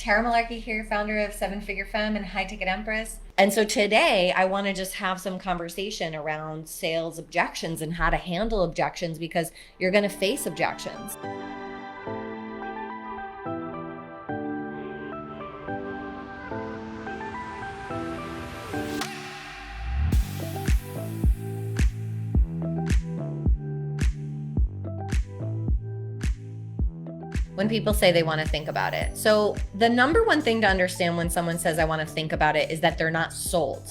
Tara Malarkey here, founder of Seven Figure Femme and High Ticket Empress. And so today I want to just have some conversation around sales objections and how to handle objections because you're going to face objections. When people say they want to think about it. So the number one thing to understand when someone says I want to think about it is that they're not sold.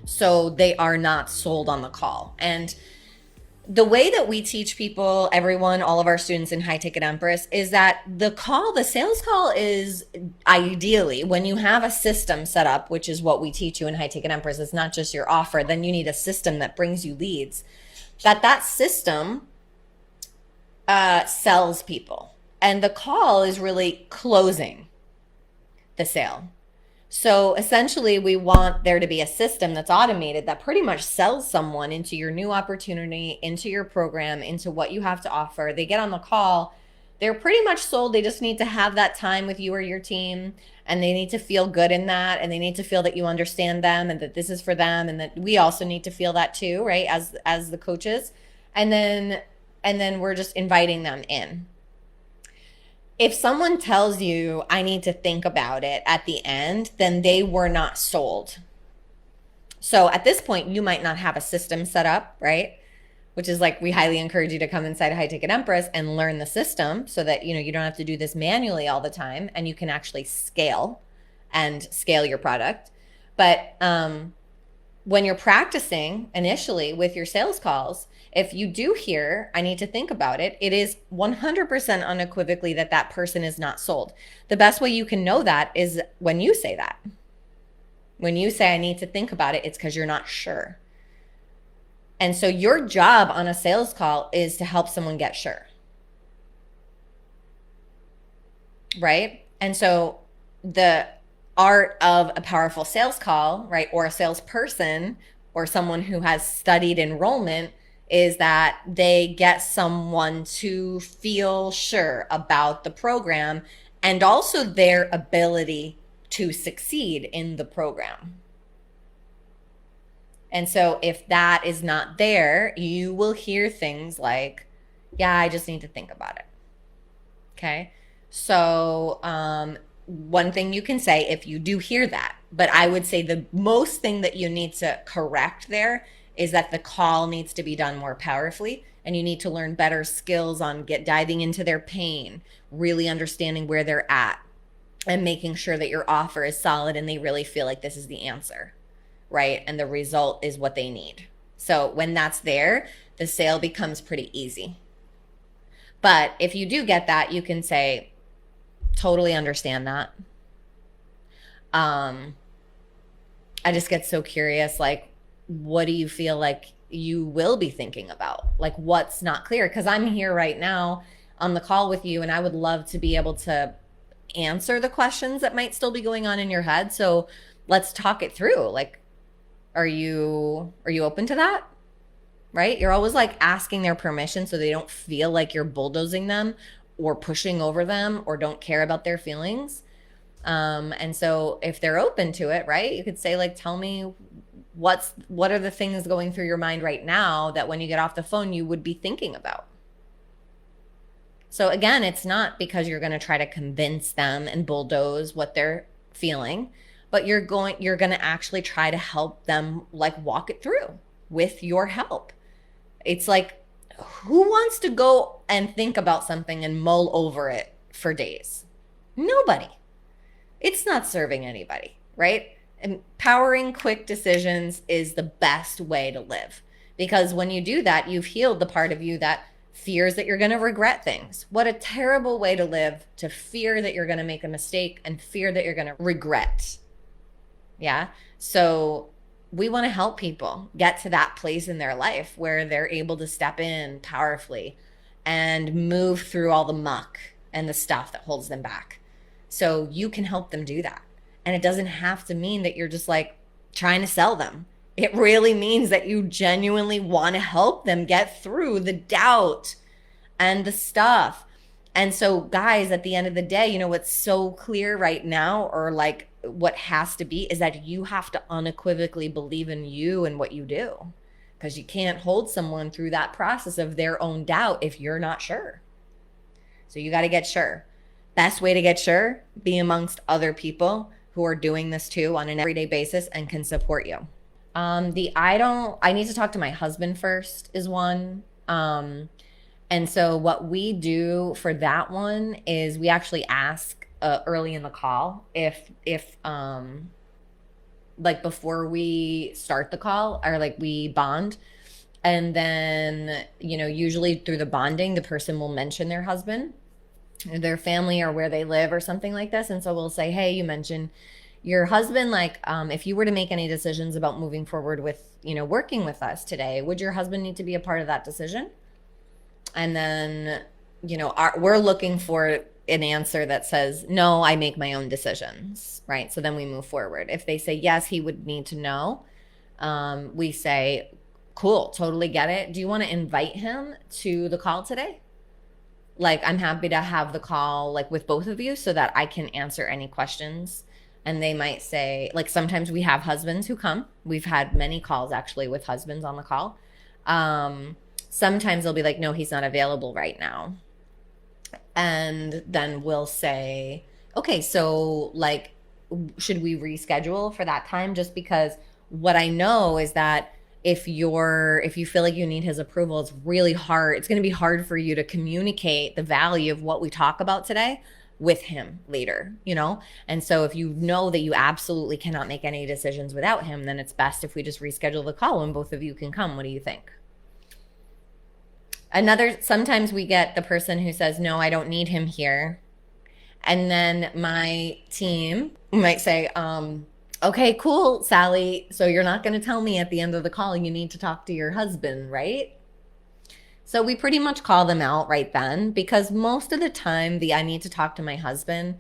So they are not sold on the call. And the way that we teach people, everyone, all of our students in High Ticket Empress, is that the sales call is ideally when you have a system set up, which is what we teach you in High Ticket Empress. It's not just your offer. Then you need a system that brings you leads. That system sells people. And the call is really closing the sale. So essentially, we want there to be a system that's automated that pretty much sells someone into your new opportunity, into your program, into what you have to offer. They get on the call, they're pretty much sold. They just need to have that time with you or your team, and they need to feel good in that, and they need to feel that you understand them and that this is for them, and that we also need to feel that too, right? As the coaches. And then we're just inviting them in. If someone tells you, I need to think about it at the end, then they were not sold. So at this point, you might not have a system set up, right? Which is like, we highly encourage you to come inside High Ticket Empress and learn the system so that, you don't have to do this manually all the time and you can actually scale your product. But when you're practicing initially with your sales calls, if you do hear, I need to think about it, it is 100% unequivocally that person is not sold. The best way you can know that is when you say that. When you say, I need to think about it, it's because you're not sure. And so your job on a sales call is to help someone get sure. Right? And so the art of a powerful sales call, right, or a salesperson or someone who has studied enrollment is that they get someone to feel sure about the program and also their ability to succeed in the program. And so if that is not there, you will hear things like, yeah, I just need to think about it. Okay. So one thing you can say if you do hear that, but I would say the most thing that you need to correct there is that the call needs to be done more powerfully, and you need to learn better skills on diving into their pain, really understanding where they're at, and making sure that your offer is solid and they really feel like this is the answer, right? And the result is what they need. So when that's there, the sale becomes pretty easy. But if you do get that, you can say, totally understand that. I just get so curious, like, what do you feel like you will be thinking about? Like, what's not clear? Because I'm here right now on the call with you, and I would love to be able to answer the questions that might still be going on in your head. So let's talk it through. Like, are you open to that? Right? You're always like asking their permission so they don't feel like you're bulldozing them or pushing over them or don't care about their feelings. And so if they're open to it, right, you could say, like, tell me what are the things going through your mind right now that when you get off the phone you would be thinking about. So again, it's not because you're going to try to convince them and bulldoze what they're feeling, but you're going to actually try to help them, like, walk it through with your help. It's like, who wants to go and think about something and mull over it for days? Nobody. It's not serving anybody, right? Empowering quick decisions is the best way to live, because when you do that, you've healed the part of you that fears that you're going to regret things. What a terrible way to live, to fear that you're going to make a mistake and fear that you're going to regret. Yeah. So we want to help people get to that place in their life where they're able to step in powerfully and move through all the muck and the stuff that holds them back. So you can help them do that. And it doesn't have to mean that you're just like trying to sell them. It really means that you genuinely want to help them get through the doubt and the stuff. And so, guys, at the end of the day, what's so clear right now, or like what has to be, is that you have to unequivocally believe in you and what you do. Because you can't hold someone through that process of their own doubt if you're not sure. So you got to get sure. Best way to get sure, be amongst other people who are doing this too on an everyday basis and can support you. I need to talk to my husband first is one. And so what we do for that one is we actually ask early in the call if like before we start the call, or like we bond. And then, usually through the bonding, the person will mention their husband, their family, or where they live or something like this. And so we'll say, hey, you mentioned your husband, like, if you were to make any decisions about moving forward with, working with us today, would your husband need to be a part of that decision? And then, we're looking for an answer that says, no, I make my own decisions, right? So then we move forward. If they say, yes, he would need to know, we say, cool, totally get it. Do you want to invite him to the call today? Like, I'm happy to have the call like with both of you so that I can answer any questions. And they might say, like, sometimes we have husbands who come. We've had many calls actually with husbands on the call. Sometimes they'll be like, no, he's not available right now. And then we'll say, okay, so like, should we reschedule for that time? Just because what I know is that if you feel like you need his approval, it's really hard. It's going to be hard for you to communicate the value of what we talk about today with him later, And so if you know that you absolutely cannot make any decisions without him, then it's best if we just reschedule the call and both of you can come. What do you think? Sometimes we get the person who says, no, I don't need him here. And then my team might say, okay, cool, Sally. So you're not going to tell me at the end of the call you need to talk to your husband, right? So we pretty much call them out right then, because most of the time the I need to talk to my husband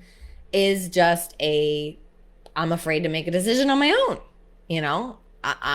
is just I'm afraid to make a decision on my own,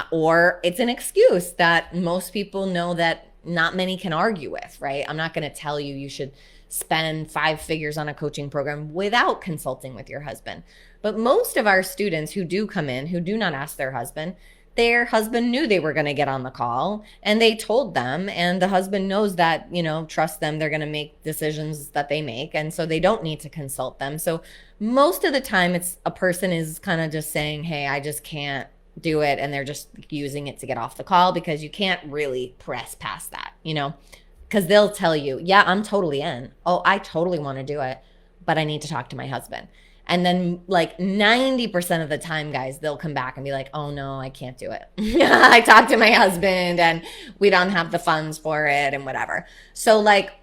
or it's an excuse that most people know that not many can argue with, right? I'm not going to tell you should spend 5 figures on a coaching program without consulting with your husband. But most of our students who do come in, who do not ask their husband knew they were going to get on the call and they told them, and the husband knows that, trust them, they're going to make decisions that they make. And so they don't need to consult them. So most of the time a person is kind of just saying, hey, I just can't do it. And they're just using it to get off the call, because you can't really press past that, because they'll tell you, yeah, I'm totally in. Oh, I totally want to do it, but I need to talk to my husband. And then like 90% of the time, guys, they'll come back and be like, oh no, I can't do it. I talked to my husband and we don't have the funds for it and whatever. So like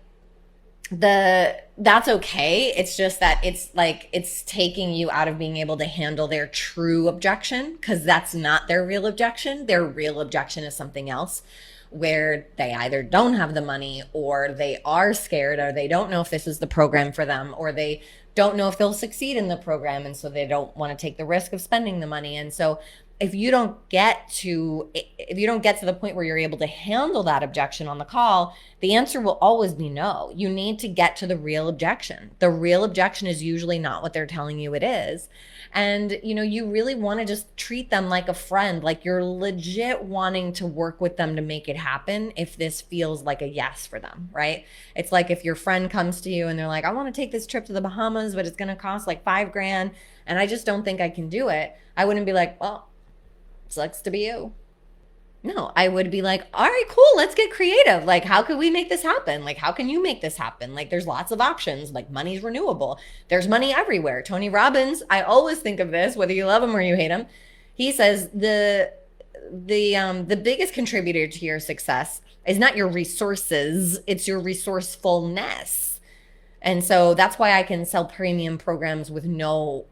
that's okay. It's just that it's taking you out of being able to handle their true objection, because that's not their real objection. Their real objection is something else, where they either don't have the money, or they are scared, or they don't know if this is the program for them, or they don't know if they'll succeed in the program, and so they don't want to take the risk of spending the money. And so if you don't get to the point where you're able to handle that objection on the call, the answer will always be no. You need to get to the real objection. The real objection is usually not what they're telling you it is. And, you really want to just treat them like a friend, like you're legit wanting to work with them to make it happen if this feels like a yes for them, right? It's like if your friend comes to you and they're like, I want to take this trip to the Bahamas, but it's going to cost like $5,000 and I just don't think I can do it. I wouldn't be like, well, sucks to be you. No, I would be like, all right, cool, let's get creative. Like, how could we make this happen? Like, how can you make this happen? Like, there's lots of options. Like, money's renewable. There's money everywhere. Tony Robbins, I always think of this, whether you love him or you hate him. He says the biggest contributor to your success is not your resources, it's your resourcefulness. And so that's why I can sell premium programs with no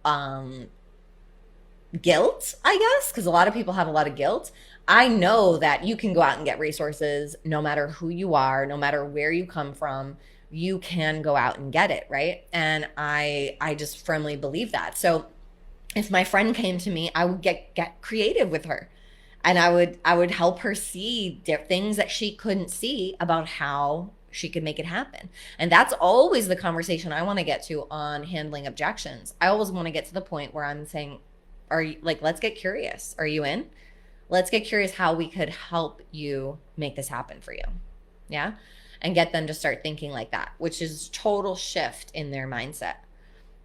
guilt, I guess, because a lot of people have a lot of guilt. I know that you can go out and get resources no matter who you are, no matter where you come from. You can go out and get it, right? And I just firmly believe that. So if my friend came to me, I would get creative with her, and I would help her see things that she couldn't see about how she could make it happen. And that's always the conversation I want to get to on handling objections. I always want to get to the point where I'm saying, are you, like, let's get curious. Are you in? Let's get curious how we could help you make this happen for you. Yeah. And get them to start thinking like that, which is total shift in their mindset.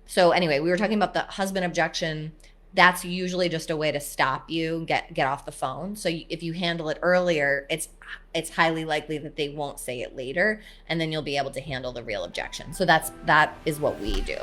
So anyway, we were talking about the husband objection. That's usually just a way to stop you, get off the phone. So if you handle it earlier, it's highly likely that they won't say it later, and then you'll be able to handle the real objection. So that is what we do.